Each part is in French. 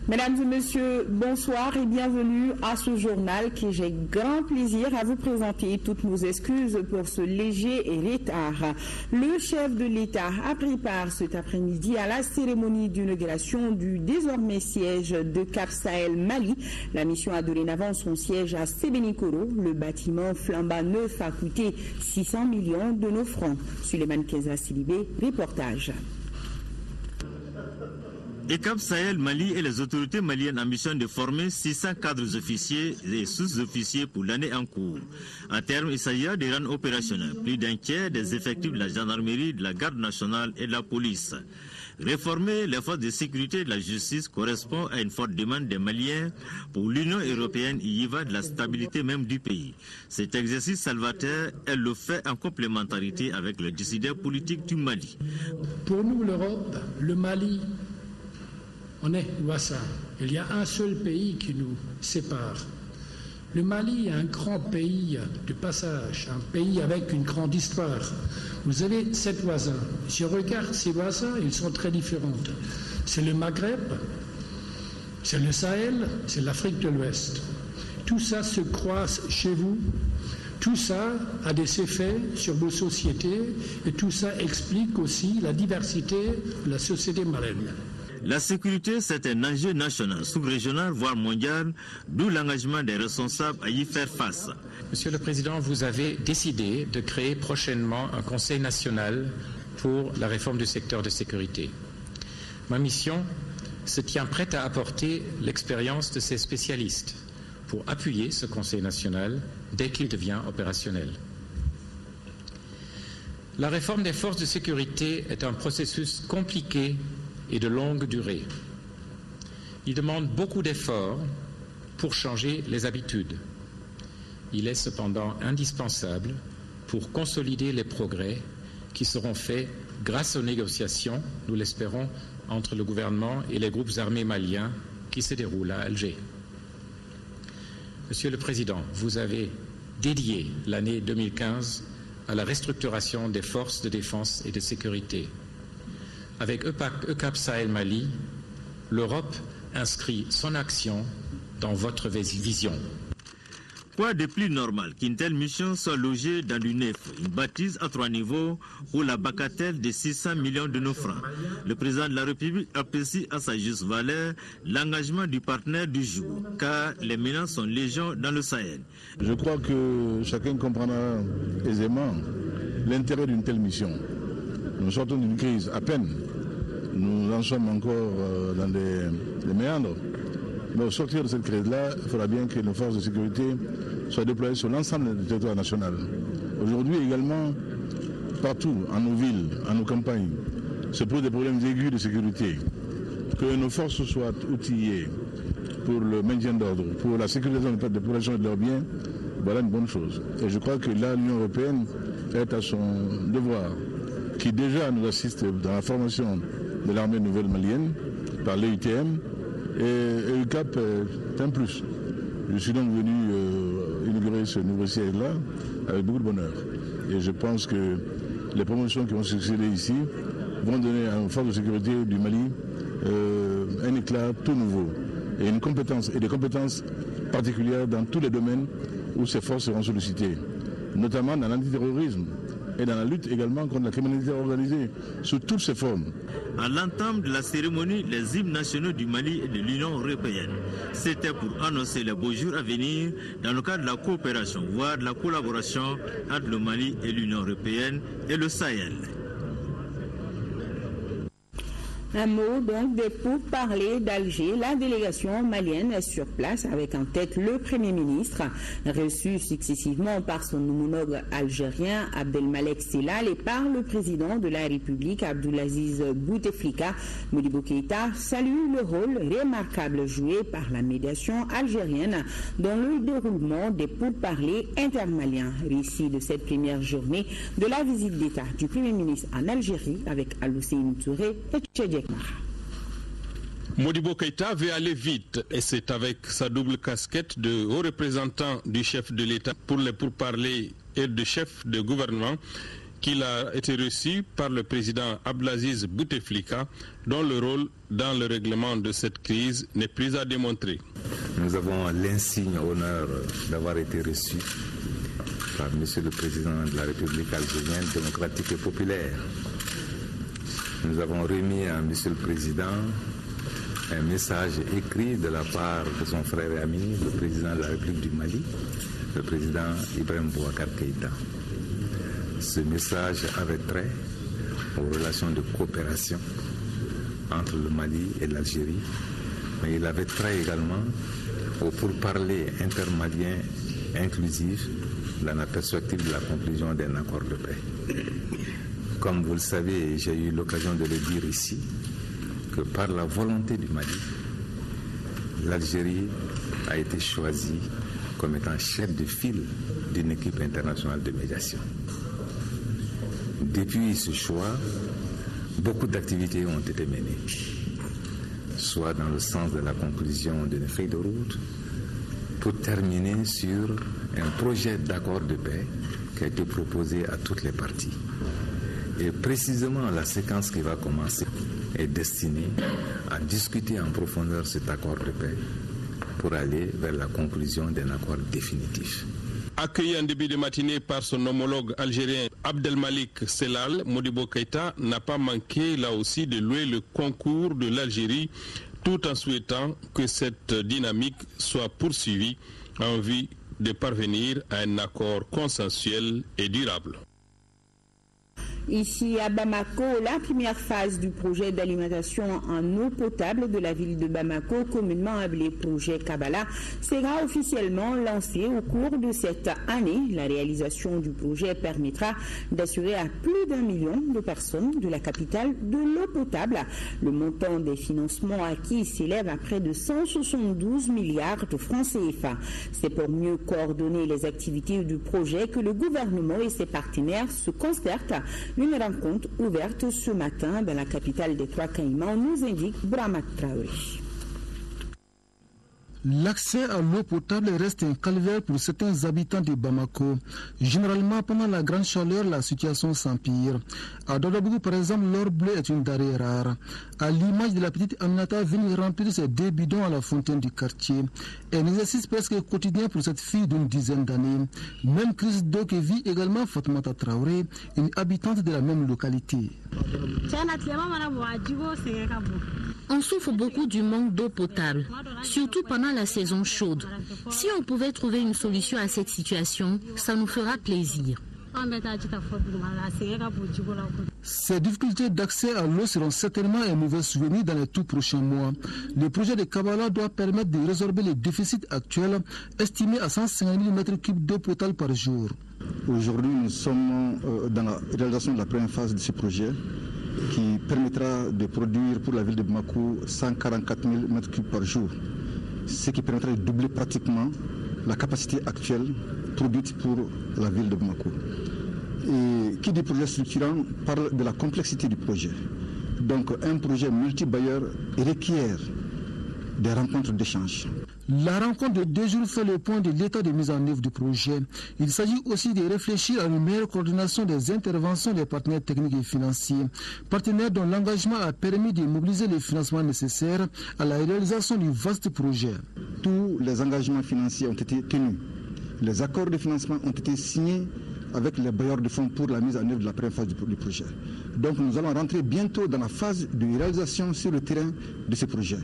Mesdames et messieurs, bonsoir et bienvenue à ce journal que j'ai grand plaisir à vous présenter. Toutes nos excuses pour ce léger retard. Le chef de l'État a pris part cet après-midi à la cérémonie d'inauguration du désormais siège de Cap Sahel Mali. La mission a dorénavant son siège à Sébenikoro. Le bâtiment flambant neuf a coûté 600 millions de nos francs. Suleiman Keza Silibé, reportage. Et Cap Sahel Mali et les autorités maliennes ambitionnent de former 600 cadres officiers et sous-officiers pour l'année en cours. À terme, il s'agira de rendre opérationnels plus d'un tiers des effectifs de la gendarmerie, de la garde nationale et de la police. Réformer les forces de sécurité et de la justice correspond à une forte demande des Maliens. Pour l'Union européenne, il y va de la stabilité même du pays. Cet exercice salvateur, elle le fait en complémentarité avec le décideur politique du Mali. Pour nous, l'Europe, le Mali, on est voisins. Il y a un seul pays qui nous sépare. Le Mali est un grand pays de passage, un pays avec une grande histoire. Vous avez 7 voisins. Si on regarde ces voisins, ils sont très différents. C'est le Maghreb, c'est le Sahel, c'est l'Afrique de l'Ouest. Tout ça se croise chez vous. Tout ça a des effets sur vos sociétés et tout ça explique aussi la diversité de la société malienne. La sécurité, c'est un enjeu national, sous-régional, voire mondial, d'où l'engagement des responsables à y faire face. Monsieur le Président, vous avez décidé de créer prochainement un Conseil national pour la réforme du secteur de sécurité. Ma mission se tient prête à apporter l'expérience de ces spécialistes pour appuyer ce Conseil national dès qu'il devient opérationnel. La réforme des forces de sécurité est un processus compliqué et de longue durée. Il demande beaucoup d'efforts pour changer les habitudes. Il est cependant indispensable pour consolider les progrès qui seront faits grâce aux négociations, nous l'espérons, entre le gouvernement et les groupes armés maliens qui se déroulent à Alger. Monsieur le Président, vous avez dédié l'année 2015 à la restructuration des forces de défense et de sécurité. Avec EUCAP Sahel Mali, l'Europe inscrit son action dans votre vision. Quoi de plus normal qu'une telle mission soit logée dans du neuf, une bâtisse à 3 niveaux pour la bagatelle de 600 millions de nos francs. Le président de la République apprécie à sa juste valeur l'engagement du partenaire du jour, car les menaces sont légion dans le Sahel. Je crois que chacun comprendra aisément l'intérêt d'une telle mission. Nous sortons d'une crise à peine. Nous en sommes encore dans les méandres. Mais au sortir de cette crise-là, il faudra bien que nos forces de sécurité soient déployées sur l'ensemble du territoire national. Aujourd'hui également, partout, en nos villes, en nos campagnes, se posent des problèmes aigus de sécurité. Que nos forces soient outillées pour le maintien d'ordre, pour la sécurisation des populations et de leurs biens, voilà une bonne chose. Et je crois que là, l'Union européenne est à son devoir, qui déjà nous assiste dans la formation de l'armée nouvelle malienne par l'EUTM, et EUCAP est un plus. Je suis donc venu inaugurer ce nouveau siège-là avec beaucoup de bonheur. Et je pense que les promotions qui vont succéder ici vont donner à nos forces de sécurité du Mali un éclat tout nouveau et une compétence et des compétences particulières dans tous les domaines où ces forces seront sollicitées, notamment dans l'antiterrorisme et dans la lutte également contre la criminalité organisée, sous toutes ses formes. À l'entame de la cérémonie, les hymnes nationaux du Mali et de l'Union européenne. C'était pour annoncer les beaux jours à venir dans le cadre de la coopération, voire de la collaboration entre le Mali et l'Union européenne et le Sahel. Un mot donc des pourparlers d'Alger. La délégation malienne est sur place avec en tête le Premier ministre, reçu successivement par son homologue algérien Abdelmalek Sellal et par le président de la République Abdulaziz Bouteflika. Modibo Keïta salue le rôle remarquable joué par la médiation algérienne dans le déroulement des pourparlers intermaliens. Récit de cette première journée de la visite d'État du Premier ministre en Algérie avec Al-Hussein Touré et Tchadjek. Modibo Keïta veut aller vite et c'est avec sa double casquette de haut représentant du chef de l'État pour les pourparlers et de chef de gouvernement qu'il a été reçu par le président Abdelaziz Bouteflika, dont le rôle dans le règlement de cette crise n'est plus à démontrer. Nous avons l'insigne honneur d'avoir été reçus par M. le Président de la République algérienne démocratique et populaire. Nous avons remis à M. le Président un message écrit de la part de son frère et ami, le Président de la République du Mali, le Président Ibrahim Boubacar Keïta. Ce message avait trait aux relations de coopération entre le Mali et l'Algérie, mais il avait trait également au pourparlers intermaliens inclusifs dans la perspective de la conclusion d'un accord de paix. Comme vous le savez, j'ai eu l'occasion de le dire ici, que par la volonté du Mali, l'Algérie a été choisie comme étant chef de file d'une équipe internationale de médiation. Depuis ce choix, beaucoup d'activités ont été menées, soit dans le sens de la conclusion d'une feuille de route, pour terminer sur un projet d'accord de paix qui a été proposé à toutes les parties. Et précisément la séquence qui va commencer est destinée à discuter en profondeur cet accord de paix pour aller vers la conclusion d'un accord définitif. Accueilli en début de matinée par son homologue algérien Abdelmalik Sellal, Modibo Keïta n'a pas manqué là aussi de louer le concours de l'Algérie tout en souhaitant que cette dynamique soit poursuivie en vue de parvenir à un accord consensuel et durable. Ici à Bamako, la première phase du projet d'alimentation en eau potable de la ville de Bamako, communément appelé projet Kabbalah, sera officiellement lancée au cours de cette année. La réalisation du projet permettra d'assurer à plus d'1 million de personnes de la capitale de l'eau potable. Le montant des financements acquis s'élève à près de 172 milliards de francs CFA. C'est pour mieux coordonner les activités du projet que le gouvernement et ses partenaires se concertent. Une rencontre ouverte ce matin dans la capitale des Trois Caïmans, nous indique Brahmat Traoré. L'accès à l'eau potable reste un calvaire pour certains habitants de Bamako. Généralement, pendant la grande chaleur, la situation s'empire. À Dadabougou, par exemple, l'or bleu est une denrée rare. À l'image de la petite Aminata venue remplir ses 2 bidons à la fontaine du quartier. Un exercice presque quotidien pour cette fille d'une dizaine d'années. Même crise d'eau que vit également Fatoumata Traoré, une habitante de la même localité. On souffre beaucoup du manque d'eau potable, surtout pendant la saison chaude. Si on pouvait trouver une solution à cette situation, ça nous fera plaisir. Ces difficultés d'accès à l'eau seront certainement un mauvais souvenir dans les tout prochains mois. Le projet de Kabbalah doit permettre de résorber les déficits actuels, estimés à 150 000 m3 d'eau potable par jour. Aujourd'hui, nous sommes dans la réalisation de la première phase de ce projet, qui permettra de produire pour la ville de Bamako 144 000 m3 par jour, ce qui permettra de doubler pratiquement la capacité actuelle produite pour la ville de Bamako. Et qui dit projet structurant parle de la complexité du projet. Donc un projet multi-bailleur requiert des rencontres d'échange. La rencontre de 2 jours fait le point de l'état de mise en œuvre du projet. Il s'agit aussi de réfléchir à une meilleure coordination des interventions des partenaires techniques et financiers. Partenaires dont l'engagement a permis de mobiliser les financements nécessaires à la réalisation du vaste projet. Tous les engagements financiers ont été tenus. Les accords de financement ont été signés avec les bailleurs de fonds pour la mise en œuvre de la première phase du projet. Donc nous allons rentrer bientôt dans la phase de réalisation sur le terrain de ce projet.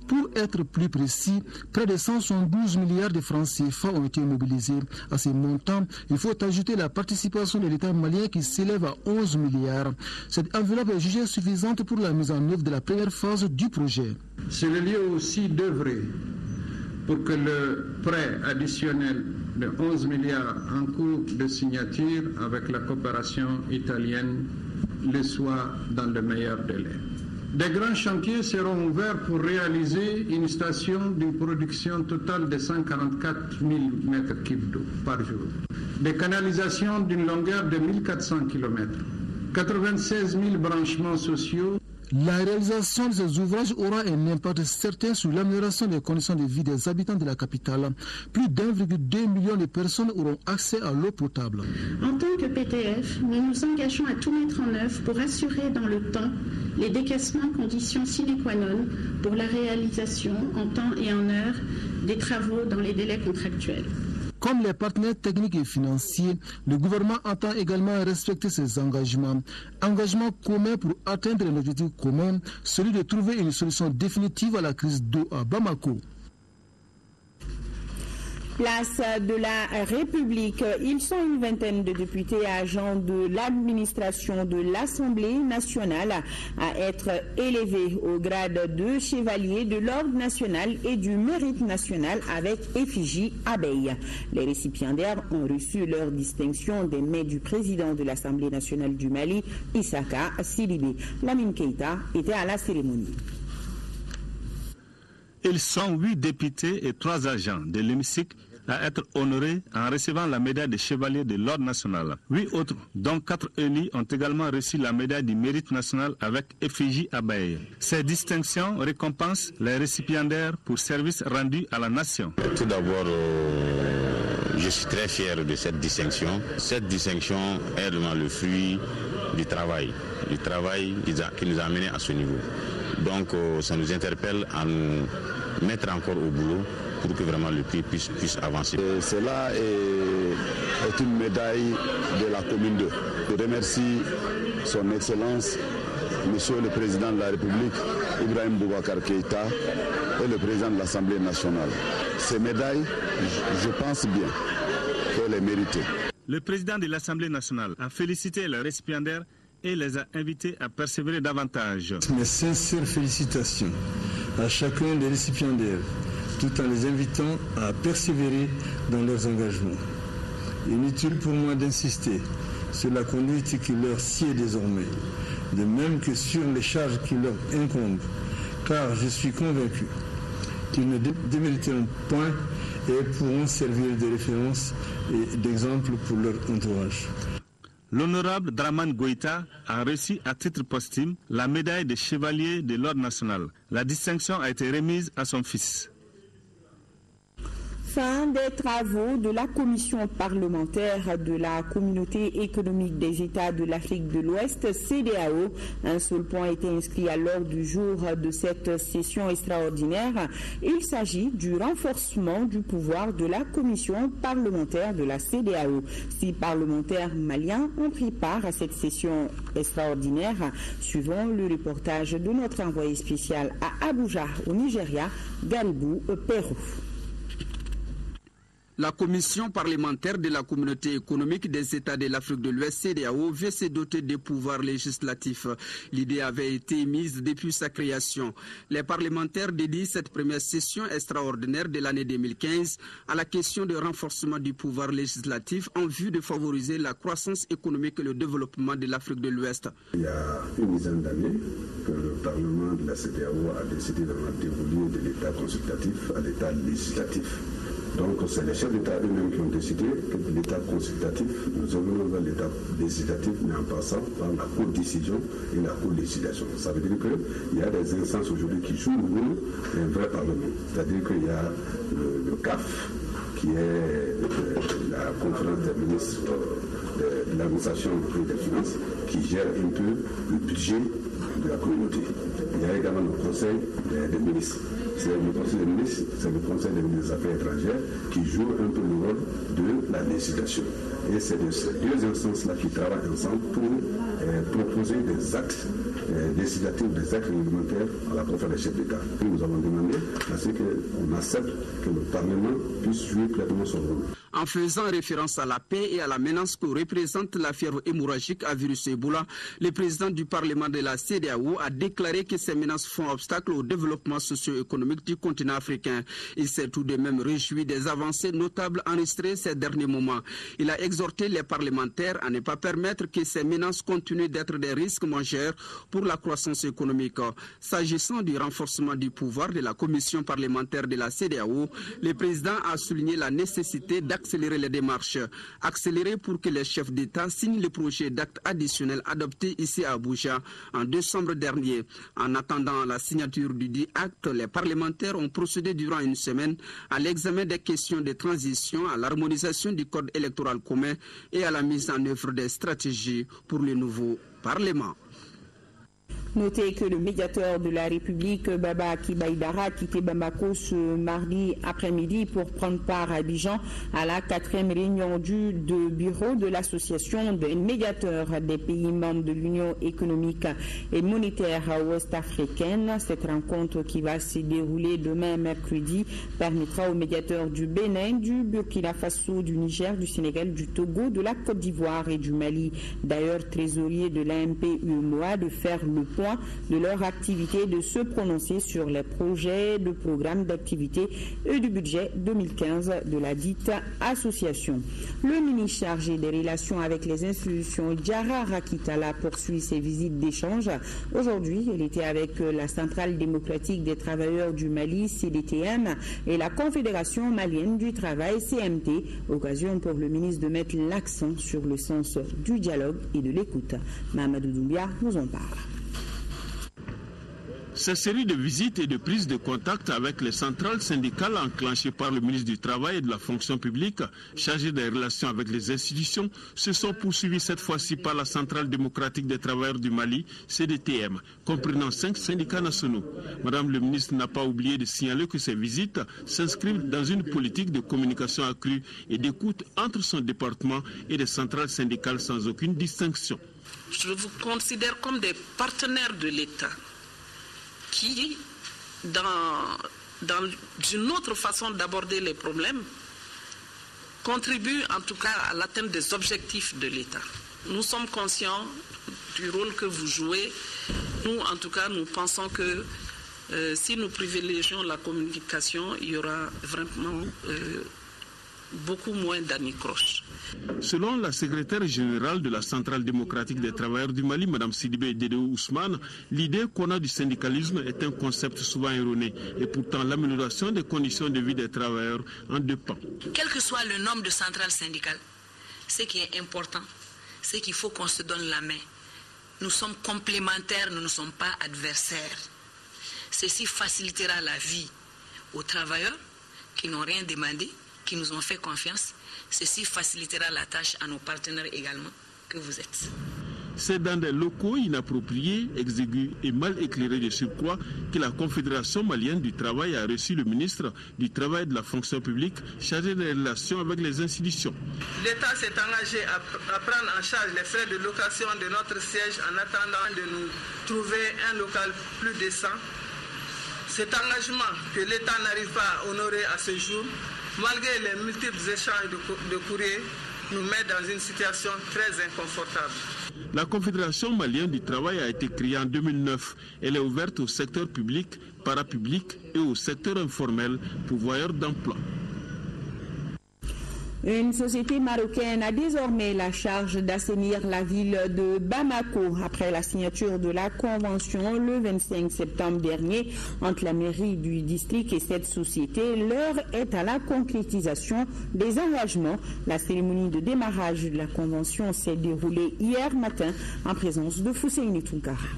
Pour être plus précis, près de 172 milliards de francs CFA ont été mobilisés. À ces montants, il faut ajouter la participation de l'État malien qui s'élève à 11 milliards. Cette enveloppe est jugée suffisante pour la mise en œuvre de la première phase du projet. C'est le lieu aussi d'œuvrer pour que le prêt additionnel de 11 milliards en cours de signature avec la coopération italienne le soit dans le meilleur délai. Des grands chantiers seront ouverts pour réaliser une station d'une production totale de 144 000 m3 d'eau par jour. Des canalisations d'une longueur de 1400 km. 96 000 branchements sociaux. La réalisation de ces ouvrages aura un impact certain sur l'amélioration des conditions de vie des habitants de la capitale. Plus d'1,2 million de personnes auront accès à l'eau potable. En tant que PTF, nous nous engageons à tout mettre en œuvre pour assurer dans le temps les décaissements conditions sine qua non pour la réalisation en temps et en heure des travaux dans les délais contractuels. Comme les partenaires techniques et financiers, le gouvernement entend également respecter ses engagements. Engagements communs pour atteindre un objectif commun, celui de trouver une solution définitive à la crise d'eau à Bamako. Place de la République. Ils sont une vingtaine de députés et agents de l'administration de l'Assemblée nationale à être élevés au grade de chevalier de l'Ordre national et du mérite national avec effigie abeille. Les récipiendaires ont reçu leur distinction des mains du président de l'Assemblée nationale du Mali, Issaka Sidibé. Lamine Keïta était à la cérémonie. Ils sont 8 députés et 3 agents de l'hémicycle à être honorés en recevant la médaille de chevalier de l'Ordre national. 8 autres, dont 4 élus, ont également reçu la médaille du mérite national avec effigie abeille. Ces distinctions récompensent les récipiendaires pour services rendus à la nation. Tout d'abord, je suis très fier de cette distinction. Cette distinction est vraiment le fruit du travail qui nous a amenés à ce niveau. Donc ça nous interpelle à nous mettre encore au boulot pour que vraiment le prix puisse avancer. Cela est une médaille de la commune 2. Je remercie son Excellence, Monsieur le Président de la République, Ibrahim Boubacar Keïta, et le Président de l'Assemblée nationale. Ces médailles, je pense bien qu'elle est méritée. Le Président de l'Assemblée nationale a félicité les récipiendaires et les a invités à persévérer davantage. Mes sincères félicitations à chacun des récipiendaires, tout en les invitant à persévérer dans leurs engagements. Inutile pour moi d'insister sur la conduite qui leur sied désormais, de même que sur les charges qui leur incombent, car je suis convaincu qu'ils ne démériteront point et pourront servir de référence et d'exemple pour leur entourage. L'honorable Draman Goïta a reçu à titre posthume la médaille de chevalier de l'Ordre national. La distinction a été remise à son fils. Fin des travaux de la commission parlementaire de la Communauté économique des États de l'Afrique de l'Ouest, CEDEAO. Un seul point a été inscrit à l'ordre du jour de cette session extraordinaire. Il s'agit du renforcement du pouvoir de la commission parlementaire de la CEDEAO. 6 parlementaires maliens ont pris part à cette session extraordinaire, suivant le reportage de notre envoyé spécial à Abuja, au Nigeria, Garibou Perou. La commission parlementaire de la Communauté économique des États de l'Afrique de l'Ouest, CEDEAO, veut se doter des pouvoirs législatifs. L'idée avait été émise depuis sa création. Les parlementaires dédient cette première session extraordinaire de l'année 2015 à la question de renforcement du pouvoir législatif en vue de favoriser la croissance économique et le développement de l'Afrique de l'Ouest. Il y a une dizaine d'années que le Parlement de la CEDEAO a décidé d'évoluer de l'État consultatif à l'État législatif. Donc c'est les chefs d'État eux-mêmes qui ont décidé que de l'État consultatif, nous évoluons vers l'État législatif, mais en passant par la co-décision et la co-législation. Ça veut dire qu'il y a des instances aujourd'hui qui jouent le rôle d'un vrai Parlement. C'est-à-dire qu'il y a le CAF, qui est la conférence des ministres de l'administration et des finances, qui gère un peu le budget de la communauté. Il y a également le conseil des ministres. C'est le conseil des ministres, c'est le conseil des ministres des Affaires étrangères qui joue un peu le rôle de la législation. Et c'est ces 2 instances-là qui travaillent ensemble pour proposer des actes législatifs, des actes réglementaires à la conférence des chefs d'État. Nous avons demandé à ce qu'on accepte que le Parlement puisse jouer pleinement son rôle. En faisant référence à la paix et à la menace que représente la fièvre hémorragique à virus Ebola, le président du Parlement de la CEDEAO a déclaré que ces menaces font obstacle au développement socio-économique du continent africain. Il s'est tout de même réjoui des avancées notables enregistrées ces derniers moments. Il a exhorté les parlementaires à ne pas permettre que ces menaces continuent d'être des risques majeurs pour la croissance économique. S'agissant du renforcement du pouvoir de la commission parlementaire de la CEDEAO, le président a souligné la nécessité d'activer d'accélérer les démarches. Accélérer pour que les chefs d'État signent le projet d'acte additionnel adopté ici à Abuja en décembre dernier. En attendant la signature du dit acte, les parlementaires ont procédé durant une semaine à l'examen des questions de transition, à l'harmonisation du code électoral commun et à la mise en œuvre des stratégies pour le nouveau Parlement. Notez que le médiateur de la République, Baba Akibaïdara, a quitté Bamako ce mardi après-midi pour prendre part à Abidjan à la 4e réunion du bureau de l'association des médiateurs des pays membres de l'Union économique et monétaire ouest-africaine. Cette rencontre qui va se dérouler demain mercredi permettra aux médiateurs du Bénin, du Burkina Faso, du Niger, du Sénégal, du Togo, de la Côte d'Ivoire et du Mali, d'ailleurs trésorier de l'AMP-UEMOA, de faire le point de leur activité, de se prononcer sur les projets de programme d'activité et du budget 2015 de la dite association. Le ministre chargé des relations avec les institutions, Diarra Rakitala, poursuit ses visites d'échange. Aujourd'hui, il était avec la Centrale démocratique des travailleurs du Mali, CDTM, et la Confédération malienne du travail, CMT, occasion pour le ministre de mettre l'accent sur le sens du dialogue et de l'écoute. Mahamadou Doumbia nous en parle. Cette série de visites et de prises de contact avec les centrales syndicales enclenchées par le ministre du Travail et de la fonction publique, chargé des relations avec les institutions, se sont poursuivies cette fois-ci par la Centrale démocratique des travailleurs du Mali, CDTM, comprenant 5 syndicats nationaux. Madame le ministre n'a pas oublié de signaler que ces visites s'inscrivent dans une politique de communication accrue et d'écoute entre son département et les centrales syndicales sans aucune distinction. Je vous considère comme des partenaires de l'État qui, dans une autre façon d'aborder les problèmes, contribuent en tout cas à l'atteinte des objectifs de l'État. Nous sommes conscients du rôle que vous jouez. Nous, en tout cas, nous pensons que si nous privilégions la communication, il y aura vraiment beaucoup moins d'anicroches. Selon la secrétaire générale de la Centrale démocratique des travailleurs du Mali, Mme Sidibé Dédéou Ousmane, l'idée qu'on a du syndicalisme est un concept souvent erroné et pourtant l'amélioration des conditions de vie des travailleurs en dépend. Quel que soit le nombre de centrales syndicales, ce qui est important, c'est qu'il faut qu'on se donne la main. Nous sommes complémentaires, nous ne sommes pas adversaires. Ceci facilitera la vie aux travailleurs qui n'ont rien demandé, qui nous ont fait confiance. Ceci facilitera la tâche à nos partenaires également que vous êtes. C'est dans des locaux inappropriés, exigus et mal éclairés de surcroît que la Confédération malienne du travail a reçu le ministre du Travail et de la fonction publique chargé des relations avec les institutions. L'État s'est engagé à prendre en charge les frais de location de notre siège en attendant de nous trouver un local plus décent. Cet engagement que l'État n'arrive pas à honorer à ce jour, malgré les multiples échanges de courriers, nous met dans une situation très inconfortable. La Confédération malienne du travail a été créée en 2009. Elle est ouverte au secteur public, parapublic et au secteur informel, pourvoyeur d'emploi. Une société marocaine a désormais la charge d'assainir la ville de Bamako après la signature de la convention le 25 septembre dernier entre la mairie du district et cette société. L'heure est à la concrétisation des engagements. La cérémonie de démarrage de la convention s'est déroulée hier matin en présence de Fousseini Tounkara.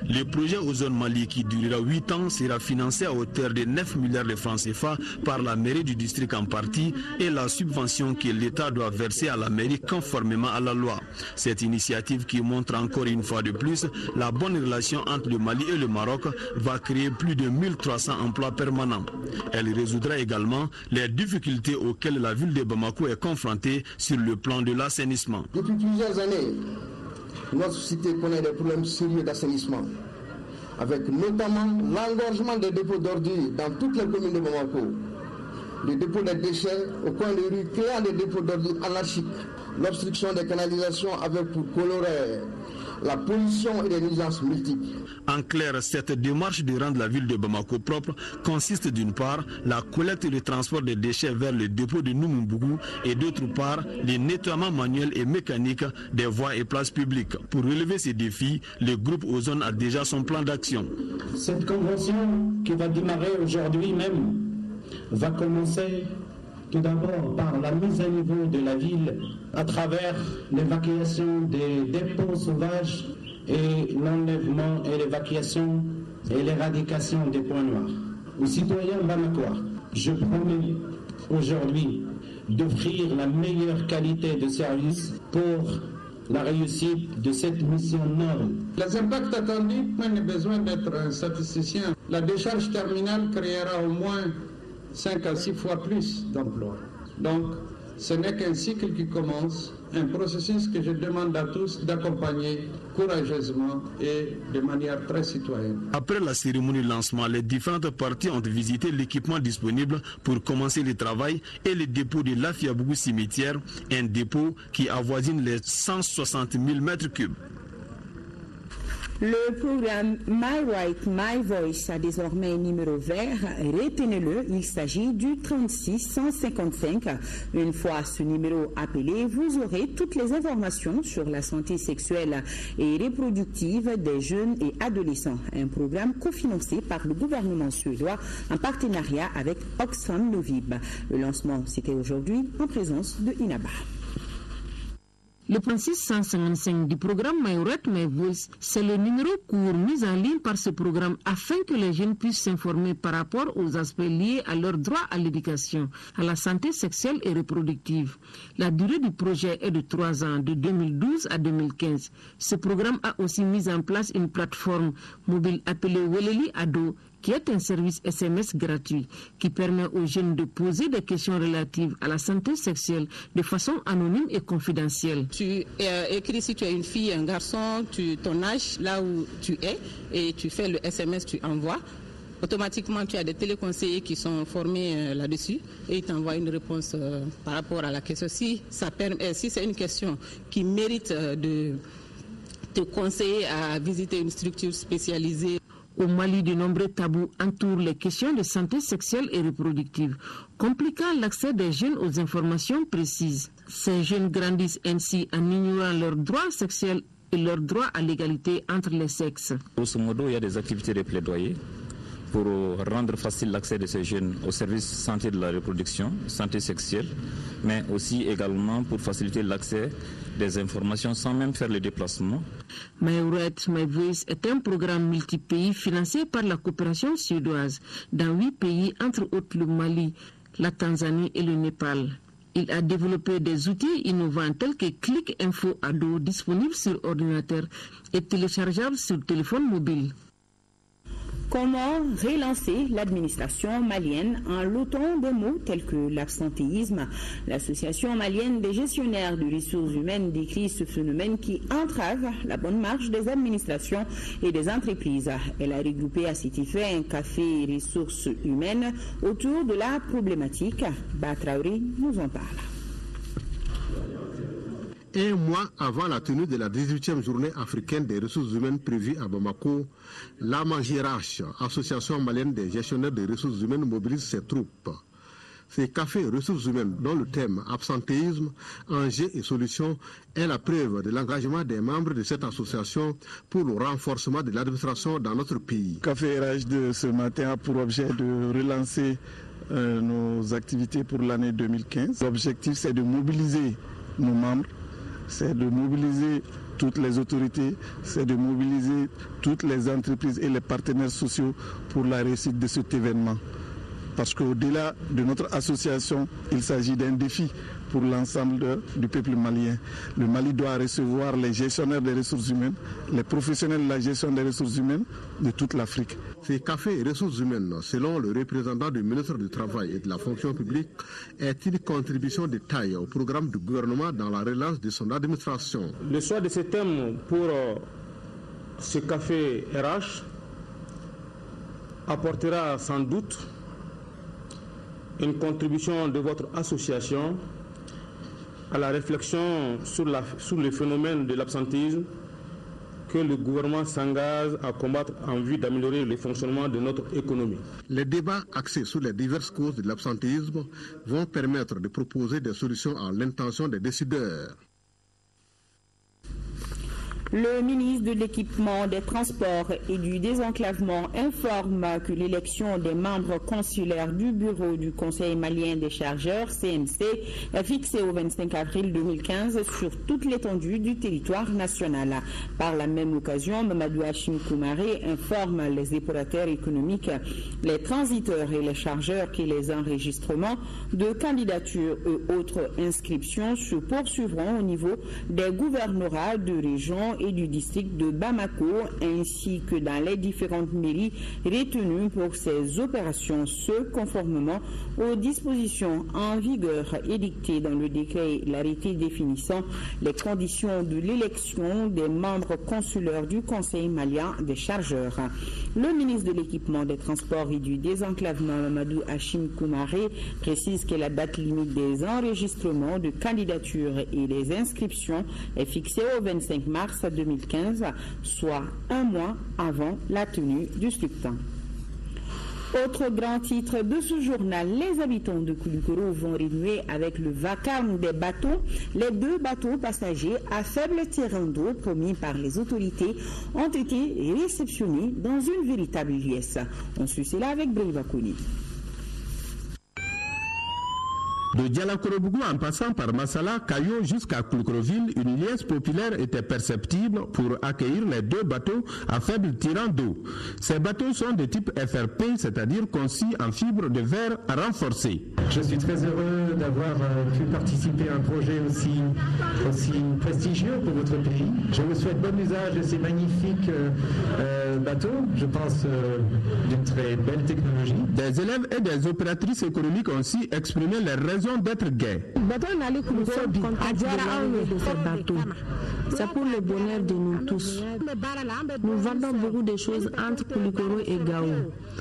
Le projet Ozone Mali, qui durera 8 ans, sera financé à hauteur de 9 milliards de francs CFA par la mairie du district en partie et la subvention que l'État doit verser à la mairie conformément à la loi. Cette initiative, qui montre encore une fois de plus la bonne relation entre le Mali et le Maroc, va créer plus de 1300 emplois permanents. Elle résoudra également les difficultés auxquelles la ville de Bamako est confrontée sur le plan de l'assainissement. Depuis plusieurs années, notre société connaît des problèmes sérieux d'assainissement, avec notamment l'engorgement des dépôts d'ordures dans toutes les communes de Bamako, les dépôts des déchets au coin des rues créant des dépôts d'ordures anarchiques, l'obstruction des canalisations avec pour colorer la pollution et les nuisances multiples. En clair, cette démarche de rendre la ville de Bamako propre consiste d'une part la collecte et le transport des déchets vers le dépôt de Noumoubougou et d'autre part le nettoiement manuel et mécanique des voies et places publiques. Pour relever ces défis, le groupe Ozone a déjà son plan d'action. Cette convention qui va démarrer aujourd'hui même va commencer tout d'abord par la mise à niveau de la ville à travers l'évacuation des dépôts sauvages et l'enlèvement et l'évacuation et l'éradication des points noirs. Aux citoyens bamakois, je promets aujourd'hui d'offrir la meilleure qualité de service pour la réussite de cette mission noble. Les impacts attendus prennent besoin d'être satisfaisants. La décharge terminale créera au moins 5 à 6 fois plus d'emplois. Donc, ce n'est qu'un cycle qui commence, un processus que je demande à tous d'accompagner courageusement et de manière très citoyenne. Après la cérémonie de lancement, les différentes parties ont visité l'équipement disponible pour commencer le travail et le dépôt de l'Afiabougou cimetière, un dépôt qui avoisine les 160 000 mètres cubes. Le programme My Right, My Voice a désormais un numéro vert. Retenez-le, il s'agit du 36 155. Une fois ce numéro appelé, vous aurez toutes les informations sur la santé sexuelle et reproductive des jeunes et adolescents. Un programme cofinancé par le gouvernement suédois en partenariat avec Oxfam Novib. Le lancement, c'était aujourd'hui en présence de Inaba. Le 36 du programme My Right, My Voice, c'est le numéro court mis en ligne par ce programme afin que les jeunes puissent s'informer par rapport aux aspects liés à leur droit à l'éducation, à la santé sexuelle et reproductive. La durée du projet est de 3 ans, de 2012 à 2015. Ce programme a aussi mis en place une plateforme mobile appelée Weleli Ado, qui est un service SMS gratuit qui permet aux jeunes de poser des questions relatives à la santé sexuelle de façon anonyme et confidentielle. Tu écris si tu es une fille, un garçon, ton âge, là où tu es, et tu fais le SMS, tu envoies. Automatiquement, tu as des téléconseillers qui sont formés là-dessus et ils t'envoient une réponse par rapport à la question. Si c'est une question qui mérite de te conseiller à visiter une structure spécialisée. Au Mali, de nombreux tabous entourent les questions de santé sexuelle et reproductive, compliquant l'accès des jeunes aux informations précises. Ces jeunes grandissent ainsi en ignorant leurs droits sexuels et leur droit à l'égalité entre les sexes. Grosso modo, il y a des activités de plaidoyer pour rendre facile l'accès de ces jeunes aux services santé de la reproduction, santé sexuelle, mais aussi également pour faciliter l'accès des informations sans même faire le déplacement. My Right, My Voice est un programme multi-pays financé par la coopération suédoise dans 8 pays, entre autres le Mali, la Tanzanie et le Népal. Il a développé des outils innovants tels que Click Info Ado, disponible sur ordinateur et téléchargeable sur téléphone mobile. Comment relancer l'administration malienne en lotant des mots tels que l'absentéisme? L'Association malienne des gestionnaires de ressources humaines décrit ce phénomène qui entrave la bonne marche des administrations et des entreprises. Elle a regroupé à cet effet un café ressources humaines autour de la problématique. Batraouri nous en parle. Un mois avant la tenue de la 18e journée africaine des ressources humaines prévue à Bamako, l'AMAGIRH, Association malienne des gestionnaires des ressources humaines, mobilise ses troupes. Ces cafés ressources humaines, dont le thème absentéisme, enjeux et solutions, est la preuve de l'engagement des membres de cette association pour le renforcement de l'administration dans notre pays. Café RH de ce matin a pour objet de relancer nos activités pour l'année 2015. L'objectif, c'est de mobiliser nos membres, c'est de mobiliser toutes les autorités, c'est de mobiliser toutes les entreprises et les partenaires sociaux pour la réussite de cet événement. Parce qu'au-delà de notre association, il s'agit d'un défi pour l'ensemble du peuple malien. Le Mali doit recevoir les gestionnaires des ressources humaines, les professionnels de la gestion des ressources humaines de toute l'Afrique. Ces cafés et ressources humaines, selon le représentant du ministre du Travail et de la fonction publique, est une contribution de taille au programme du gouvernement dans la relance de son administration. Le choix de ce thème pour ce café RH apportera sans doute une contribution de votre association à la réflexion sur le phénomène de l'absentéisme que le gouvernement s'engage à combattre en vue d'améliorer le fonctionnement de notre économie. Les débats axés sur les diverses causes de l'absentéisme vont permettre de proposer des solutions à l'intention des décideurs. Le ministre de l'Équipement, des Transports et du Désenclavement informe que l'élection des membres consulaires du bureau du Conseil malien des chargeurs, CMC, est fixée au 25 avril 2015 sur toute l'étendue du territoire national. Par la même occasion, Mamadou Hachim Koumaré informe les opérateurs économiques, les transiteurs et les chargeurs que les enregistrements de candidatures et autres inscriptions se poursuivront au niveau des gouvernorats de région et du district de Bamako, ainsi que dans les différentes mairies retenues pour ces opérations, ce conformément aux dispositions en vigueur édictées dans le décret et l'arrêté définissant les conditions de l'élection des membres consulaires du Conseil malien des chargeurs. Le ministre de l'Équipement, des Transports et du Désenclavement, Mamadou Hachim Koumaré, précise que la date limite des enregistrements de candidatures et des inscriptions est fixée au 25 mars 2015, soit un mois avant la tenue du scrutin. Autre grand titre de ce journal, les habitants de Koulikoro vont renouer avec le vacarme des bateaux. Les 2 bateaux passagers à faible terrain d'eau promis par les autorités ont été réceptionnés dans une véritable liesse. On suit cela avec Breva Kouni. De Dialankorobougou en passant par Massala, Kayo jusqu'à Koulikoro-Ville, une liesse populaire était perceptible pour accueillir les 2 bateaux à faible tirant d'eau. Ces bateaux sont de type FRP, c'est-à-dire conçus en fibre de verre renforcée. Je suis très heureux d'avoir pu participer à un projet aussi prestigieux pour votre pays. Je vous souhaite bon usage de ces magnifiques bateaux, je pense d'une très belle technologie. Des élèves et des opératrices économiques ont aussi exprimé les raisons d'être gays. Nous sommes contents de l'arrivée de ces bateaux. C'est pour le bonheur de nous tous. Nous vendons beaucoup de choses entre Koulikoro et Gao.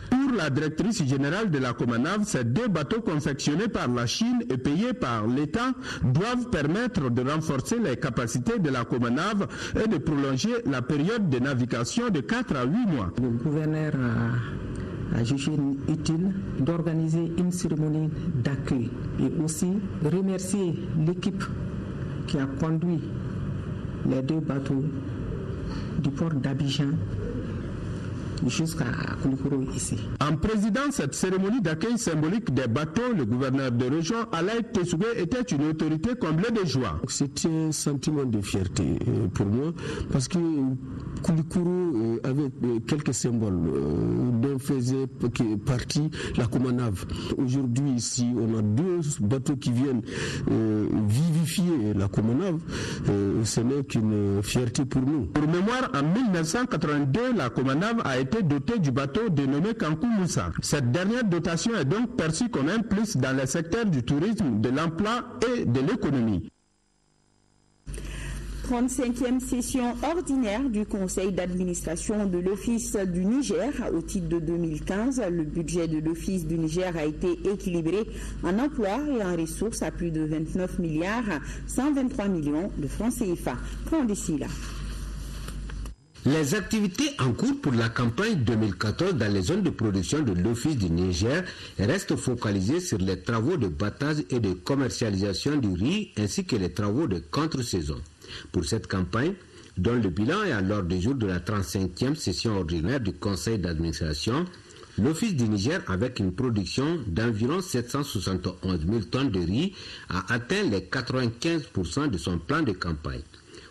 Pour la directrice générale de la Comanav, ces 2 bateaux confectionnés par la Chine et payés par l'État doivent permettre de renforcer les capacités de la Comanav et de prolonger la période de navigation de 4 à 8 mois. Le gouverneur a jugé utile d'organiser une cérémonie d'accueil et aussi remercier l'équipe qui a conduit les 2 bateaux du port d'Abidjan jusqu'à Koulikoro ici. En présidant cette cérémonie d'accueil symbolique des bateaux, le gouverneur de région, Alain Tessoubé, était une autorité comblée de joie. C'est un sentiment de fierté pour moi parce que Koulikoro avait quelques symboles dont faisait partie la Comanav. Aujourd'hui ici, on a 2 bateaux qui viennent vivifier la Comanav. Ce n'est qu'une fierté pour nous. Pour mémoire, en 1982, la Comanav a été dotée du bateau dénommé Kankou Moussa. Cette dernière dotation est donc perçue comme un plus dans les secteurs du tourisme, de l'emploi et de l'économie. 35e session ordinaire du Conseil d'administration de l'Office du Niger. Au titre de 2015, le budget de l'Office du Niger a été équilibré en emploi et en ressources à plus de 29 milliards 123 millions de francs CFA. Prends d'ici là. Les activités en cours pour la campagne 2014 dans les zones de production de l'Office du Niger restent focalisées sur les travaux de battage et de commercialisation du riz ainsi que les travaux de contre-saison. Pour cette campagne, dont le bilan est à l'ordre du jour de la 35e session ordinaire du Conseil d'administration, l'Office du Niger, avec une production d'environ 771 000 tonnes de riz, a atteint les 95% de son plan de campagne.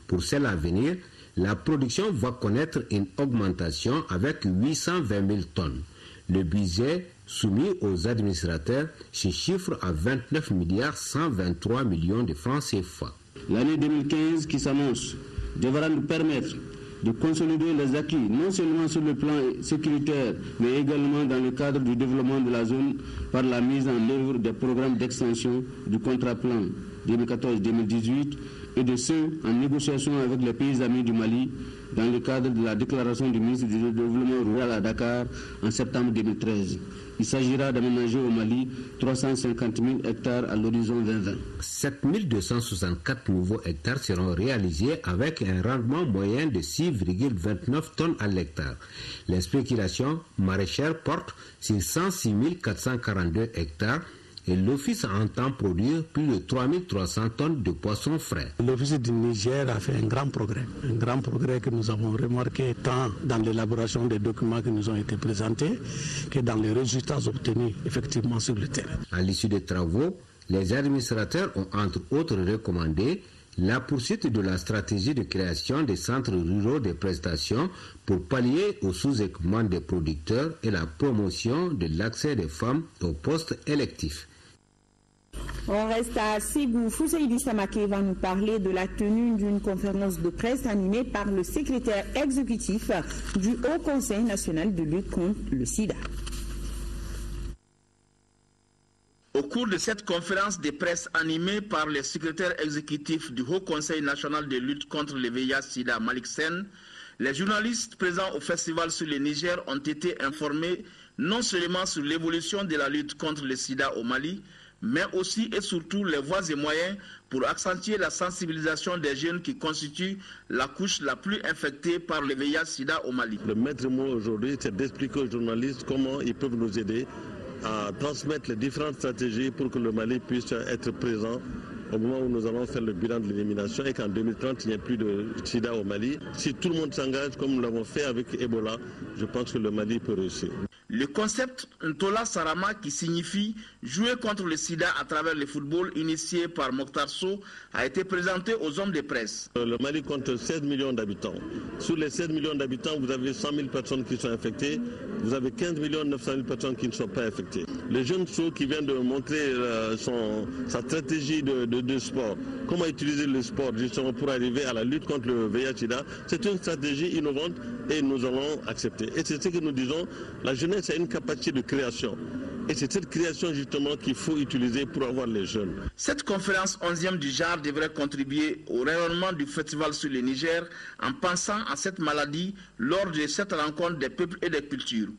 Pour celle à venir, la production va connaître une augmentation avec 820 000 tonnes. Le budget soumis aux administrateurs se chiffre à 29 milliards 123 millions de francs CFA. L'année 2015 qui s'annonce devra nous permettre de consolider les acquis, non seulement sur le plan sécuritaire, mais également dans le cadre du développement de la zone par la mise en œuvre des programmes d'extension du contrat-plan 2014-2018 et de ceux en négociation avec les pays amis du Mali dans le cadre de la déclaration du ministre du Développement rural à Dakar en septembre 2013. Il s'agira d'aménager au Mali 350 000 hectares à l'horizon 2020. 7 264 nouveaux hectares seront réalisés avec un rendement moyen de 6,29 tonnes à l'hectare. Les spéculations maraîchères portent sur 106 442 hectares et l'Office entend produire plus de 3300 tonnes de poissons frais. L'Office du Niger a fait un grand progrès que nous avons remarqué tant dans l'élaboration des documents qui nous ont été présentés que dans les résultats obtenus effectivement sur le terrain. À l'issue des travaux, les administrateurs ont entre autres recommandé la poursuite de la stratégie de création des centres ruraux de prestations pour pallier au sous-équipement des producteurs et la promotion de l'accès des femmes aux postes électifs. On reste à Ségou. Fousseïdi Samaké va nous parler de la tenue d'une conférence de presse animée par le secrétaire exécutif du Haut Conseil national de lutte contre le sida. Au cours de cette conférence de presse animée par le secrétaire exécutif du Haut Conseil national de lutte contre le VIH-Sida, Malik Sen, les journalistes présents au festival sur le Niger ont été informés non seulement sur l'évolution de la lutte contre le sida au Mali, mais aussi et surtout les voies et moyens pour accentuer la sensibilisation des jeunes qui constituent la couche la plus infectée par le VIH-Sida au Mali. Le maître mot aujourd'hui, c'est d'expliquer aux journalistes comment ils peuvent nous aider à transmettre les différentes stratégies pour que le Mali puisse être présent au moment où nous allons faire le bilan de l'élimination et qu'en 2030, il n'y ait plus de sida au Mali. Si tout le monde s'engage comme nous l'avons fait avec Ebola, je pense que le Mali peut réussir. Le concept Ntola Sarama, qui signifie jouer contre le sida à travers le football, initié par Mokhtar Sow, a été présenté aux hommes de presse. Le Mali compte 16 millions d'habitants. Sur les 16 millions d'habitants, vous avez 100 000 personnes qui sont infectées. Vous avez 15 900 000 personnes qui ne sont pas infectées. Le jeune Sow qui vient de montrer sa stratégie de sport, comment utiliser le sport justement pour arriver à la lutte contre le VIH-Sida, c'est une stratégie innovante et nous allons accepter. Et c'est ce que nous disons, la jeunesse a une capacité de création. Et c'est cette création justement qu'il faut utiliser pour avoir les jeunes. Cette conférence 11e du genre devrait contribuer au rayonnement du festival sur le Niger en pensant à cette maladie lors de cette rencontre des peuples et des cultures.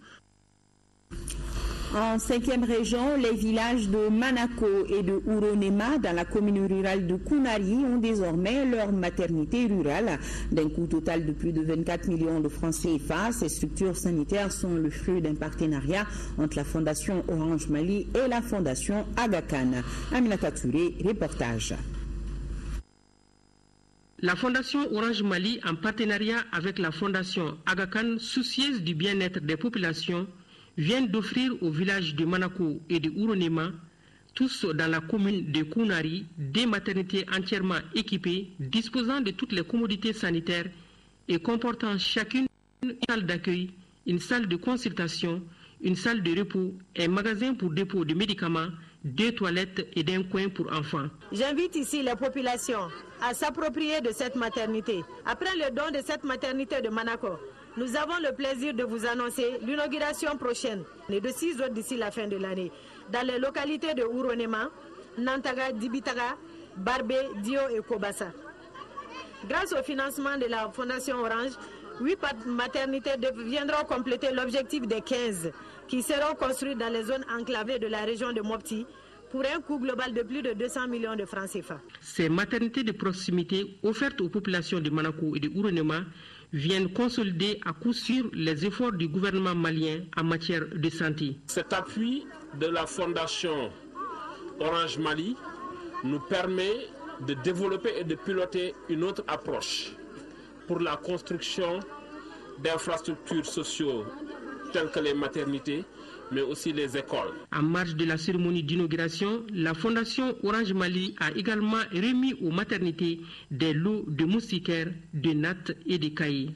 En 5e région, les villages de Manako et de Ouronema dans la commune rurale de Kounari ont désormais leur maternité rurale. D'un coût total de plus de 24 millions de francs CFA, ces structures sanitaires sont le fruit d'un partenariat entre la Fondation Orange Mali et la Fondation Aga Khan. Aminata Touré, reportage. La Fondation Orange Mali, en partenariat avec la Fondation Aga Khan, soucieuse du bien-être des populations, vient d'offrir aux villages de Manako et de Ouronema, tous dans la commune de Kounari, des maternités entièrement équipées, disposant de toutes les commodités sanitaires et comportant chacune une salle d'accueil, une salle de consultation, une salle de repos, un magasin pour dépôt de médicaments, 2 toilettes et d'un coin pour enfants. J'invite ici les populations à s'approprier de cette maternité. Après le don de cette maternité de Manako, nous avons le plaisir de vous annoncer l'inauguration prochaine et de 6 autres d'ici la fin de l'année dans les localités de Ouronema, Nantaga, Dibitaga, Barbé, Dio et Kobassa. Grâce au financement de la Fondation Orange, 8 maternités viendront compléter l'objectif des 15 qui seront construites dans les zones enclavées de la région de Mopti pour un coût global de plus de 200 millions de francs CFA. Ces maternités de proximité offertes aux populations de Manako et de Ouronema viennent consolider à coup sûr les efforts du gouvernement malien en matière de santé. Cet appui de la Fondation Orange Mali nous permet de développer et de piloter une autre approche pour la construction d'infrastructures sociales telles que les maternités, mais aussi les écoles. En marge de la cérémonie d'inauguration, la Fondation Orange Mali a également remis aux maternités des lots de moustiquaires, de nattes et de cahiers.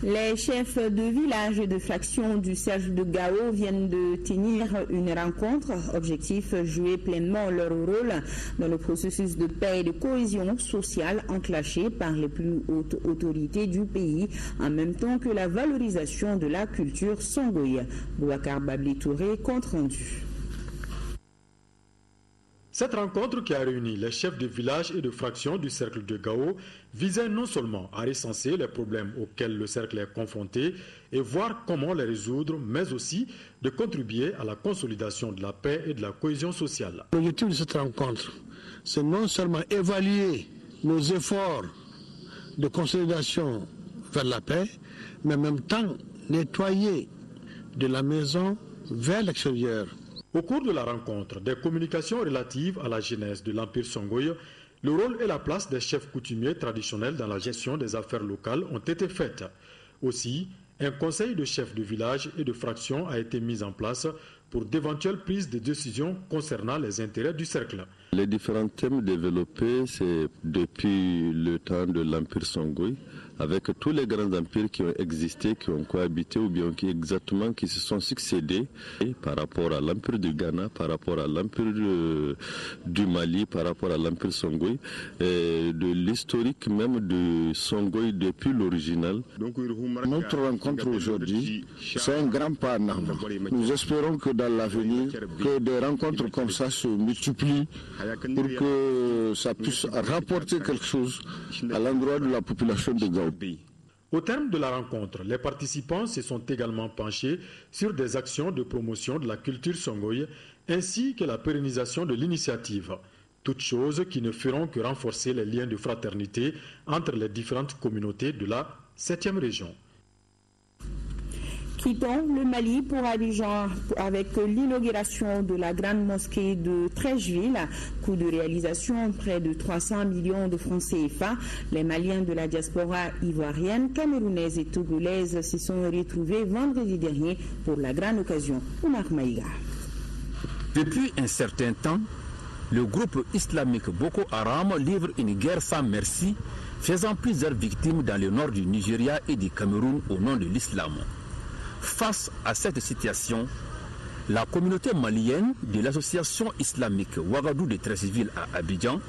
Les chefs de village et de faction du cercle de Gao viennent de tenir une rencontre. Objectif, jouer pleinement leur rôle dans le processus de paix et de cohésion sociale enclenché par les plus hautes autorités du pays, en même temps que la valorisation de la culture songoï. Bouakar Babli Touré, compte rendu. Cette rencontre qui a réuni les chefs de village et de fraction du cercle de Gao visait non seulement à recenser les problèmes auxquels le cercle est confronté et voir comment les résoudre, mais aussi de contribuer à la consolidation de la paix et de la cohésion sociale. L'objectif de cette rencontre, c'est non seulement évaluer nos efforts de consolidation vers la paix, mais en même temps nettoyer de la maison vers l'extérieur Au cours de la rencontre, des communications relatives à la genèse de l'Empire Songhai, le rôle et la place des chefs coutumiers traditionnels dans la gestion des affaires locales ont été faites. Aussi, un conseil de chefs de village et de fractions a été mis en place pour d'éventuelles prises de décisions concernant les intérêts du cercle. Les différents thèmes développés, c'est depuis le temps de l'Empire Songhai, avec tous les grands empires qui ont existé, qui ont cohabité ou bien qui se sont succédés, et par rapport à l'Empire du Ghana, par rapport à l'Empire du Mali, par rapport à l'Empire Songhai, et de l'historique même de Songhai depuis l'original. Notre rencontre aujourd'hui, c'est un grand pas en avant. Nous espérons que dans l'avenir, que des rencontres comme ça se multiplient pour que ça puisse rapporter quelque chose à l'endroit de la population de Gao. Au terme de la rencontre, les participants se sont également penchés sur des actions de promotion de la culture songhai ainsi que la pérennisation de l'initiative. Toutes choses qui ne feront que renforcer les liens de fraternité entre les différentes communautés de la 7e région. Quittons le Mali pour Abidjan avec l'inauguration de la grande mosquée de Treichville. Coût de réalisation près de 300 millions de francs CFA. Les Maliens de la diaspora ivoirienne, camerounaise et togolaise se sont retrouvés vendredi dernier pour la grande occasion. Oumar Maïga. Depuis un certain temps, le groupe islamique Boko Haram livre une guerre sans merci, faisant plusieurs victimes dans le nord du Nigeria et du Cameroun au nom de l'islam. Face à cette situation, la communauté malienne de l'association islamique Ouagadougou de Treichville à Abidjan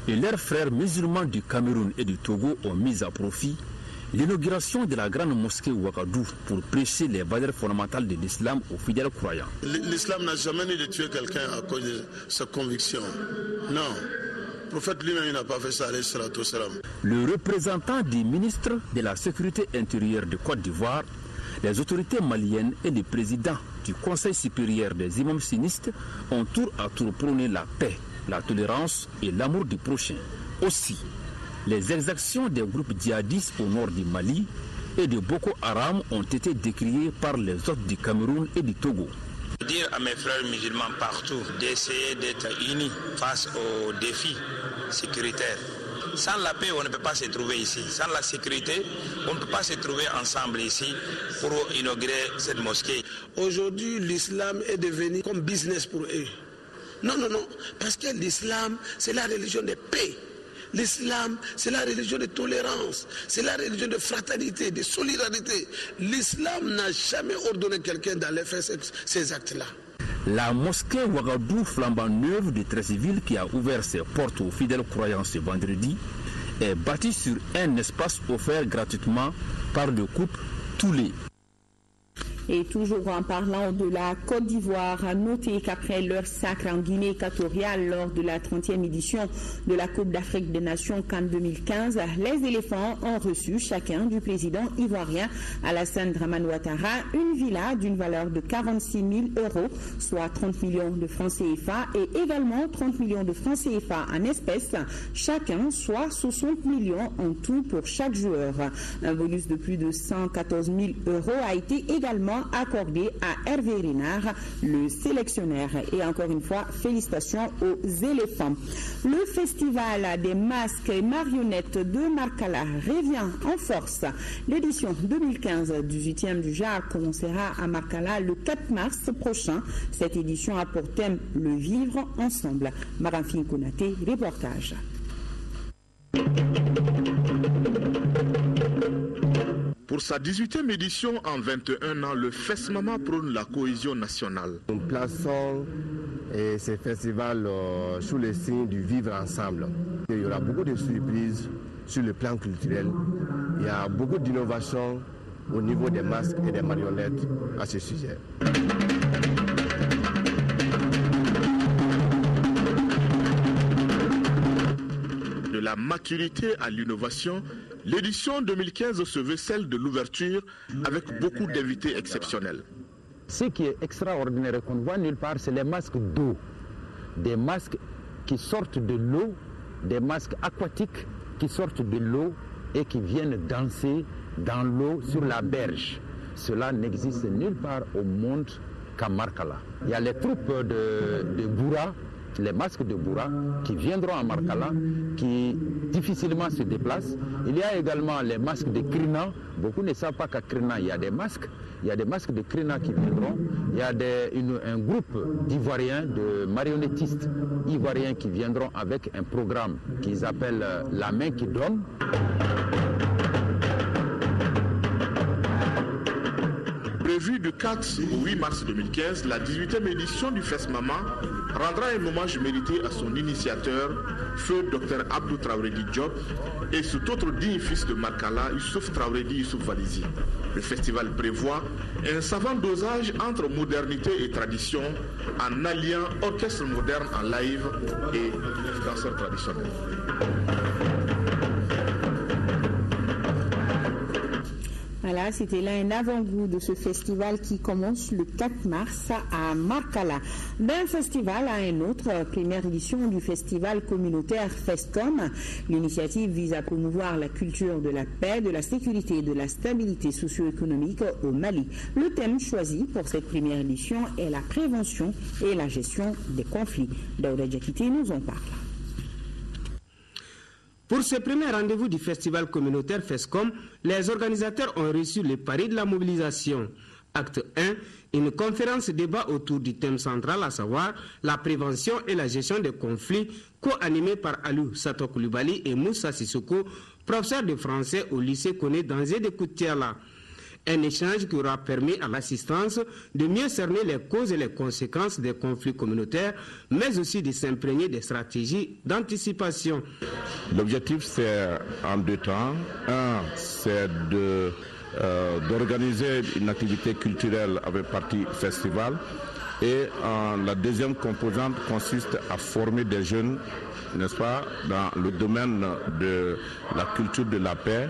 et leurs frères musulmans du Cameroun et du Togo ont mis à profit l'inauguration de la grande mosquée Ouagadougou pour prêcher les valeurs fondamentales de l'islam aux fidèles croyants. L'islam n'a jamais dit de tuer quelqu'un à cause de sa conviction. Non. Le prophète lui-même n'a pas fait ça, alayhi salatu wassalam. Le représentant du ministre de la Sécurité intérieure de Côte d'Ivoire, les autorités maliennes et le président du Conseil supérieur des imams sunnistes ont tour à tour prôné la paix, la tolérance et l'amour du prochain. Aussi, les exactions des groupes djihadistes au nord du Mali et de Boko Haram ont été décriées par les autres du Cameroun et du Togo. Dire à mes frères musulmans partout d'essayer d'être unis face aux défis sécuritaires. Sans la paix, on ne peut pas se trouver ici. Sans la sécurité, on ne peut pas se trouver ensemble ici pour inaugurer cette mosquée. Aujourd'hui, l'islam est devenu comme business pour eux. Non, parce que l'islam, c'est la religion de paix. L'islam, c'est la religion de tolérance, c'est la religion de fraternité, de solidarité. L'islam n'a jamais ordonné quelqu'un d'aller faire ces actes-là. La mosquée Ouagadougou flambant neuve de Treichville, qui a ouvert ses portes aux fidèles croyants ce vendredi, est bâtie sur un espace offert gratuitement par le couple Toulé. Et toujours en parlant de la Côte d'Ivoire, à noter qu'après leur sacre en Guinée équatoriale lors de la 30e édition de la Coupe d'Afrique des Nations CAN 2015, les éléphants ont reçu chacun du président ivoirien Alassane Dramane Ouattara une villa d'une valeur de 46 000 €, soit 30 millions de francs CFA, et également 30 millions de francs CFA en espèces, chacun, soit 60 millions en tout pour chaque joueur. Un bonus de plus de 114 000 € a été également accordé à Hervé Renard, le sélectionneur. Et encore une fois, félicitations aux éléphants. Le festival des masques et marionnettes de Marcala revient en force. L'édition 2015 du 18e du JAR commencera à Marcala le 4 mars prochain. Cette édition a pour thème le vivre ensemble. Maramfine Konaté, reportage. Pour sa 18e édition en 21 ans, le FESMAMA prône la cohésion nationale. Nous plaçons ces festivals sous le signe du vivre ensemble. Il y aura beaucoup de surprises sur le plan culturel. Il y a beaucoup d'innovations au niveau des masques et des marionnettes à ce sujet. De la maturité à l'innovation, l'édition 2015 se veut celle de l'ouverture avec beaucoup d'invités exceptionnels. Ce qui est extraordinaire et qu'on ne voit nulle part, c'est les masques d'eau. Des masques qui sortent de l'eau, des masques aquatiques qui sortent de l'eau et qui viennent danser dans l'eau sur la berge. Cela n'existe nulle part au monde qu'à Markala. Il y a les troupes de Boura, les masques de Boura, qui viendront à Markala, qui difficilement se déplacent. Il y a également les masques de Krina. Beaucoup ne savent pas qu'à Krina, il y a des masques. Il y a des masques de Krina qui viendront. Il y a un groupe d'Ivoiriens, de marionnettistes ivoiriens qui viendront avec un programme qu'ils appellent La main qui donne. Prévue du 4 au 8 mars 2015, la 18e édition du FESMAMA rendra un hommage mérité à son initiateur, feu Dr Abdou Traoredi Diop, et tout autre digne fils de Markala, Youssouf Traoredi Youssouf Valizi. Le festival prévoit un savant dosage entre modernité et tradition en alliant orchestre moderne en live et danseurs traditionnels. Voilà, c'était là un avant-goût de ce festival qui commence le 4 mars à Markala. D'un festival à un autre, première édition du festival communautaire FESCOM. L'initiative vise à promouvoir la culture de la paix, de la sécurité et de la stabilité socio-économique au Mali. Le thème choisi pour cette première édition est la prévention et la gestion des conflits. Daouda Diakité nous en parle. Pour ce premier rendez-vous du festival communautaire FESCOM, les organisateurs ont reçu le pari de la mobilisation. Acte 1, une conférence débat autour du thème central, à savoir la prévention et la gestion des conflits, co-animée par Alou Sato Koulibaly et Moussa Sissoko, professeur de français au lycée Koné Danzé de Koutiala. Un échange qui aura permis à l'assistance de mieux cerner les causes et les conséquences des conflits communautaires, mais aussi de s'imprégner des stratégies d'anticipation. L'objectif, c'est en deux temps. Un, c'est d'organiser une activité culturelle avec partie festival. Et la deuxième composante consiste à former des jeunes, n'est-ce pas, dans le domaine de la culture de la paix,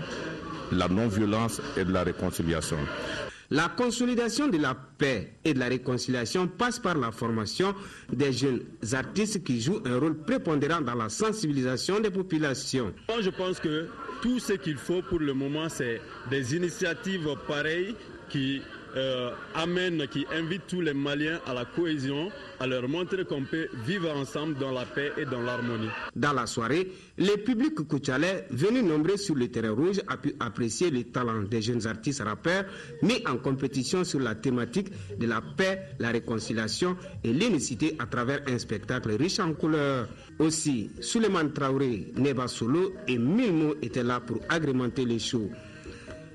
la non-violence et de la réconciliation. La consolidation de la paix et de la réconciliation passe par la formation des jeunes artistes qui jouent un rôle prépondérant dans la sensibilisation des populations. Moi, je pense que tout ce qu'il faut pour le moment, c'est des initiatives pareilles qui qui invitent tous les Maliens à la cohésion, à leur montrer qu'on peut vivre ensemble dans la paix et dans l'harmonie. Dans la soirée, le public koutialais, venu nombreux sur le terrain rouge, a pu apprécier le talent des jeunes artistes rappeurs mis en compétition sur la thématique de la paix, la réconciliation et l'unicité à travers un spectacle riche en couleurs. Aussi, Souleymane Traoré, Neba Solo et Milmo étaient là pour agrémenter les shows.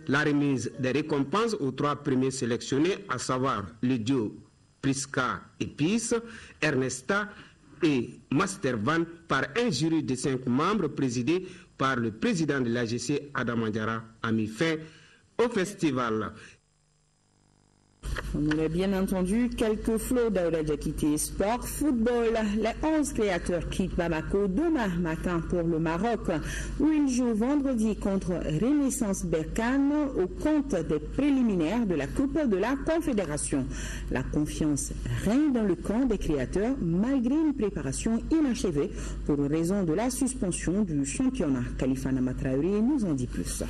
La remise des récompenses aux trois premiers sélectionnés, à savoir le duo Priska et Peace, Ernesta et Mastervan, par un jury de 5 membres présidé par le président de l'AGC, Adam Mandiara, a mis fin au festival. On aurait bien entendu quelques flots d'Aura Diakité. Sport, football, les 11 créateurs quittent Bamako demain matin pour le Maroc, où ils jouent vendredi contre Renaissance Berkane au compte des préliminaires de la Coupe de la Confédération. La confiance règne dans le camp des créateurs malgré une préparation inachevée pour raison de la suspension du championnat. Khalifa Namatraouri nous en dit plus.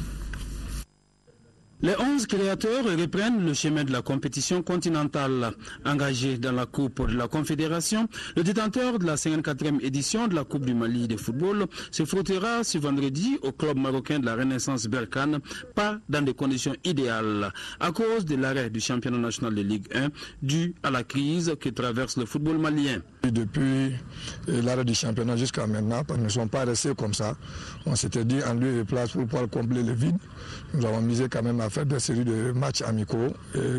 Les 11 créateurs reprennent le chemin de la compétition continentale. Engagé dans la Coupe de la Confédération, le détenteur de la 54e édition de la Coupe du Mali de football se frottera ce vendredi au club marocain de la Renaissance Berkane, pas dans des conditions idéales, à cause de l'arrêt du championnat national de Ligue 1 dû à la crise que traverse le football malien. Depuis l'arrêt du championnat jusqu'à maintenant, parce que nous ne sommes pas restés comme ça, on s'était dit en lieu et place pour pouvoir combler le vide. Nous avons misé quand même à faire des séries de matchs amicaux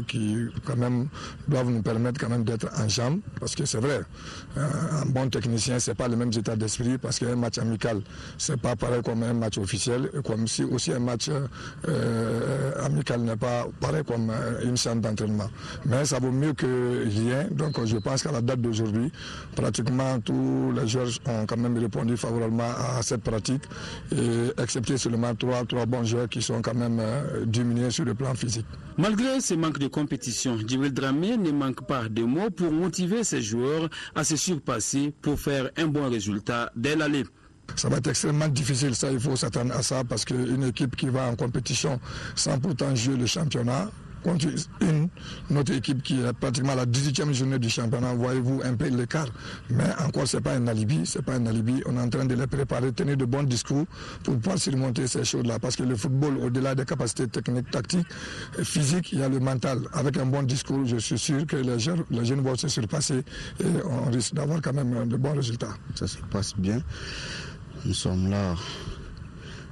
qui quand même doivent nous permettre quand même d'être en jambe, parce que c'est vrai, un bon technicien c'est pas le même état d'esprit, parce qu'un match amical c'est pas pareil comme un match officiel, comme si aussi un match amical n'est pas pareil comme une séance d'entraînement. Mais ça vaut mieux que rien, donc je pense qu'à la date d'aujourd'hui, pratiquement tous les joueurs ont quand même répondu favorablement à cette pratique, et excepté seulement trois bons joueurs qui sont quand même diminués sur le plan physique. Malgré ce manque de compétition, Djibril Dramé ne manque pas de mots pour motiver ses joueurs à se surpasser pour faire un bon résultat dès l'aller. Ça va être extrêmement difficile, ça il faut s'attendre à ça, parce qu'une équipe qui va en compétition sans pourtant jouer le championnat, contre notre équipe qui est pratiquement à la 18e journée du championnat. Voyez-vous un peu l'écart. Mais encore, ce n'est pas un alibi. On est en train de les préparer, tenir de bons discours pour pouvoir surmonter ces choses-là. Parce que le football, au-delà des capacités techniques, tactiques, physiques, il y a le mental. Avec un bon discours, je suis sûr que les jeunes vont se surpasser et on risque d'avoir quand même de bons résultats. Ça se passe bien. Nous sommes là.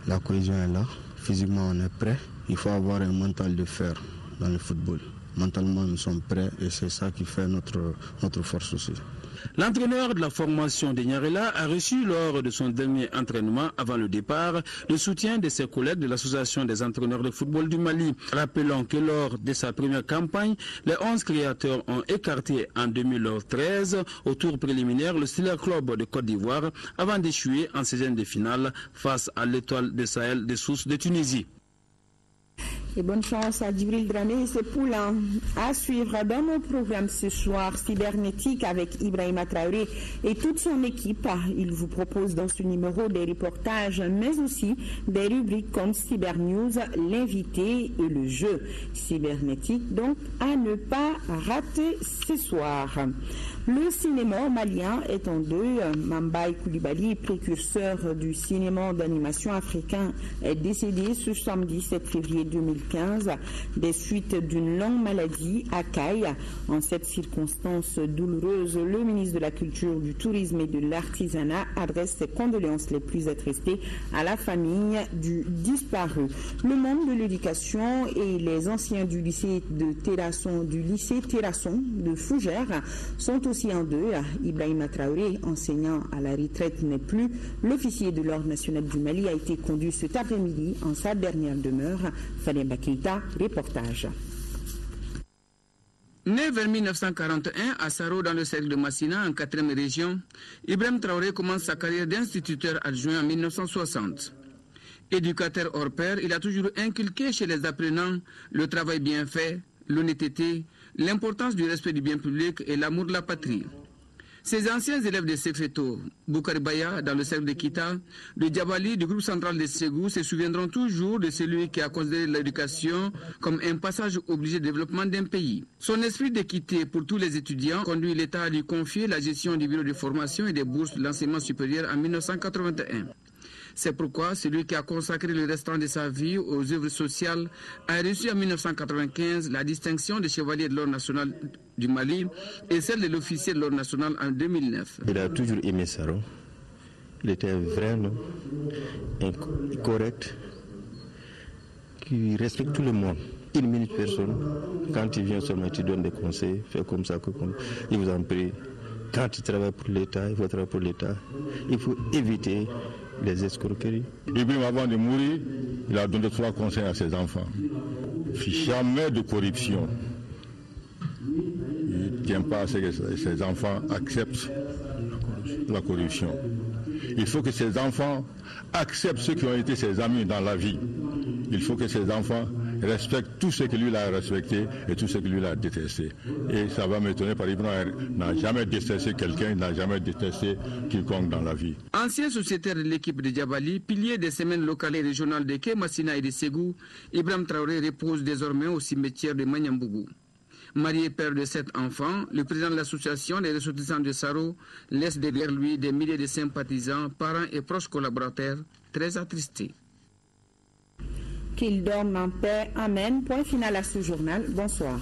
La cohésion est là. Physiquement, on est prêt. Il faut avoir un mental de fer dans le football. Mentalement, nous sommes prêts et c'est ça qui fait notre force aussi. L'entraîneur de la formation de Nyarela a reçu lors de son dernier entraînement avant le départ le soutien de ses collègues de l'association des entraîneurs de football du Mali. Rappelons que lors de sa première campagne, les 11 créateurs ont écarté en 2013 au tour préliminaire le Steelers Club de Côte d'Ivoire avant d'échouer en 16e de finale face à l'Étoile de Sahel des Sources de Tunisie. Et bonne chance à Djibril Dramé et ses poulains. À suivre dans nos programmes ce soir, Cybernétique avec Ibrahima Traoré et toute son équipe. Il vous propose dans ce numéro des reportages, mais aussi des rubriques comme Cyber News, l'invité et le jeu. Cybernétique, donc, à ne pas rater ce soir. Le cinéma malien est en deuil. Mambaye Koulibaly, précurseur du cinéma d'animation africain, est décédé ce samedi 7 février 2015 des suites d'une longue maladie à Caille. En cette circonstance douloureuse, le ministre de la Culture, du Tourisme et de l'Artisanat adresse ses condoléances les plus attristées à la famille du disparu. Le monde de l'éducation et les anciens du lycée Terrasson de Fougères sont aussi en deuil. Ibrahima Traoré, enseignant à la retraite, n'est plus. L'officier de l'Ordre national du Mali a été conduit cet après-midi en sa dernière demeure. Fadem Bakita, reportage. Né vers 1941 à Saro dans le cercle de Massina, en 4e région, Ibrahima Traoré commence sa carrière d'instituteur adjoint en 1960. Éducateur hors pair, il a toujours inculqué chez les apprenants le travail bien fait, l'honnêteté, l'importance du respect du bien public et l'amour de la patrie. Ses anciens élèves de Sefeto, Boukari Baya dans le cercle de Kita, de Diabali du groupe central de Ségou se souviendront toujours de celui qui a considéré l'éducation comme un passage obligé de développement d'un pays. Son esprit d'équité pour tous les étudiants conduit l'État à lui confier la gestion du bureau de formation et des bourses de l'enseignement supérieur en 1981. C'est pourquoi celui qui a consacré le restant de sa vie aux œuvres sociales a reçu en 1995 la distinction de chevalier de l'Ordre national du Mali et celle de l'officier de l'Ordre national en 2009. Il a toujours aimé Saro. Il était vraiment correct, qui respecte tout le monde. Il ne minute personne. Quand il vient seulement, il donne des conseils, fait comme ça, il vous en prie. Quand il travaille pour l'État, il faut travailler pour l'État. Il faut éviter les escroqueries. Ibrahim, avant de mourir, il a donné 3 conseils à ses enfants. Jamais de corruption. Il ne tient pas à ce que ses enfants acceptent la corruption. Il faut que ses enfants acceptent ceux qui ont été ses amis dans la vie. Il faut que ses enfants respecte tout ce que lui a respecté et tout ce que lui a détesté. Et ça va m'étonner, par exemple, il n'a jamais détesté quelqu'un, il n'a jamais détesté quiconque dans la vie. Ancien sociétaire de l'équipe de Diabali, pilier des semaines locales et régionales de Kémassina et de Ségou, Ibrahima Traoré repose désormais au cimetière de Magnambougou. Marié père de 7 enfants, le président de l'association des ressortissants de Saro laisse derrière lui des milliers de sympathisants, parents et proches collaborateurs très attristés. Qu'il dorme en paix. Amen. Point final à ce journal. Bonsoir.